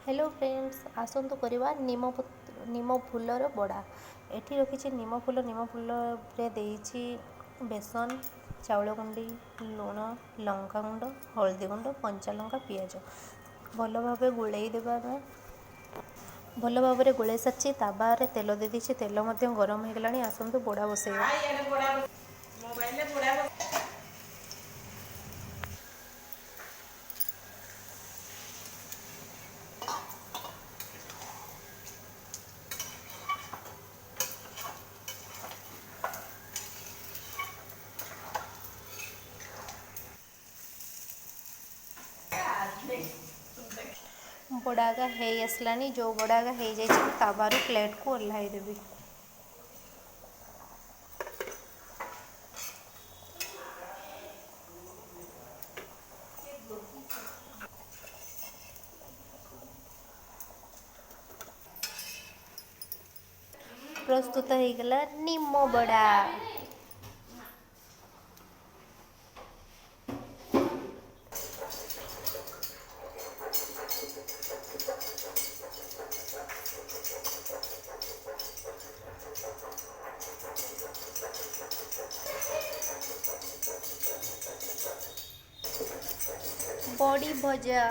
Hello friends आसतु करवा नीम फूलर बड़ा। एठी रखी नीम फूल देइछि बेसन चाउल गुंडी लुण लंका गुंड हल्दी गुंड कंचा लंका पियाज भल भाव गोलई देवा। भल भाव गोलई सारी ताबारे तेल दे देछि तेल गरम हो गलानी। आसतु बड़ा बसैया। बड़ागा है आसलानी। जो बड़ागा हो जाए ताबारू प्लेट को ओह्लाई देवी। प्रस्तुत हो गला नीम बड़ा। बड़ी भजा।